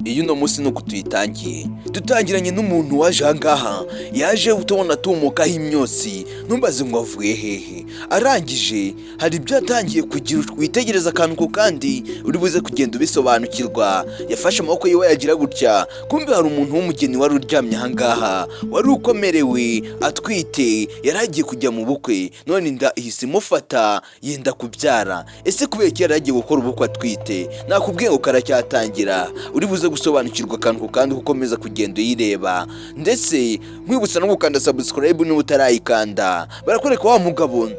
Iyo uno munsi nuko tuyitangiye dutangiranye n'umuntu waje ahangaha yaje utubona tumukaho imyotsi ntumbaze ngo avuye hehe, arangije hari ibyo yatangiye kugira witegereza akantu ku kandi uri buze kugenda ubisobanukirwa. Yafashe amaboko yiwe yagira gutya, kumbe hari umuntu w'umugeni wari uryamye ahangaha wari ukomerewe atwite, yari agiye kujya mu bukwe none inda ihise imufata yenda kubyara. Ese kubera ko yari agiye gukora ubukwe atwite, nakubwiye ngo karacyatangira, uri buze gusobanukirwa akantu ku kandi ukomeza kugenda uyireba, ndetse nkwibutsa no gukanda subscribe niba utarayikanda. Barakwereka wa mugabo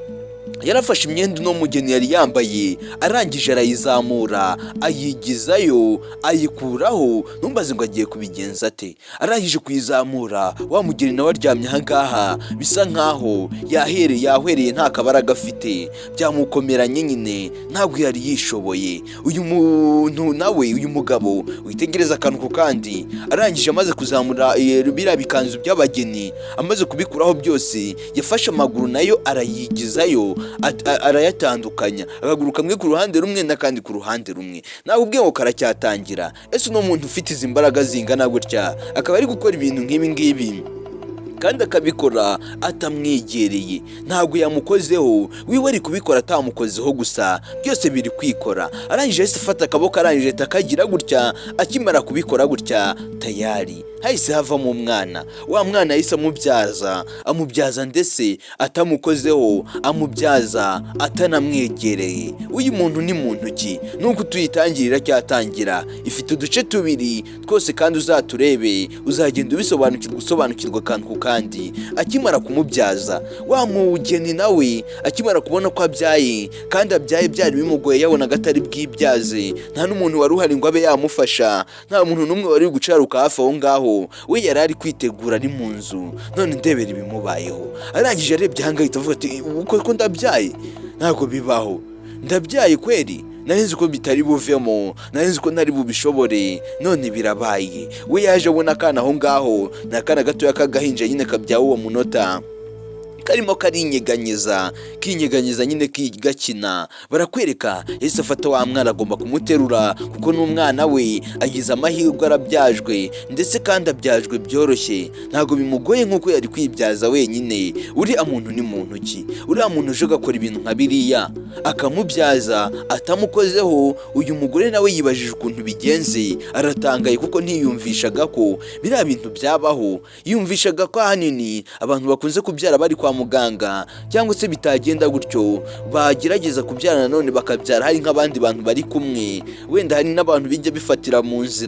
yarafashe imyenda uno mugeni yari yambaye, arangije arayizamura ayigizayo ayikuraho, ntumbaze ngo agiye kubigenza ate. Arangije kuyizamura wa mugeni nawe aryamye ahangaha bisa nkaho yahwereye nta kabaraga afite, byamukomeranye nyine ntabwo yari yishoboye. Uyu muntu nawe uyu mugabo witegereza akantu ku kandi, arangije amaze kuzamura biriya bikanzu by'abageni, amaze kubikuraho byose yafashe amaguru nayo arayigizayo arayatandukanya, akaguru kamwe ku ruhande rumwe n'akandi ku ruhande rumwe. Nawe ubwe ngo karacyatangira. Ese uno muntu ufite izi mbaraga zingana gutya akaba ari gukora ibintu nk'ibi ngibi kandi akabikora atamwegereye, ntabwo yamukozeho, wiwe ari kubikora atamukozeho gusa, byose biri kwikora. Arangije ahise afata akaboko, arangije akagira gutya, akimara kubikora gutya tayari hahise havamo umwana. Wa mwana yahise amubyaza ndetse atamukozeho, amubyaza atanamwegereye. Uyu muntu ni muntu ki? Nuko tuyitangirira cyatangira, ifite uduce tubiri twose kandi uzaturebe uzagenda usobanukirwa akantu ku kandi. Akimara kumubyaza wa mugeni nawe akimara kubona ko abyaye kandi abyaye byari bimugoye, yabonaga atari bwibyaze, nta n'umuntu wari uhari ngo abe yamufasha, nta muntu n'umwe wari gucaruka hafi aho ngaho, we yari ari kwitegura ari mu nzu. None ndebera ibimubayeho, arangije arebye ahangahita avuga ati ko ndabyaye? Ntabwo bibaho, ndabyaye kweri? Nari nzi ko bitari buvemo, nari nzi ko ntari bubishobore, none birabaye. We yaje abona akana aho ngaho, ni akana gatoya k'agahinja nyine kabyawe uwo munota, karimo kinyeganyeza nyine gakina. Barakwereka yahise afata wa mwana, agomba kumuterura kuko n'umwana we agize amahirwe arabyajwe, ndetse kandi abyajwe byoroshye, ntabwo bimugoye nk'uko yari kwibyaza wenyine. Uriya muntu ni muntu ki? Uriya muntu uje agakora ibintu nka biriya akamubyaza atamukozeho. Uyu mugore nawe yibajije ukuntu bigenze, aratangaye kuko ntiyumvishaga ko biriya bintu byabaho. Yumvishaga ko ahanini abantu bakunze kubyara bari kwa muganga, cyangwa se bitagenda gutyo bagerageza kubyara nanone bakabyara hari nk'abandi bantu bari kumwe, wenda hari n'abantu bijya bifatira mu nzira.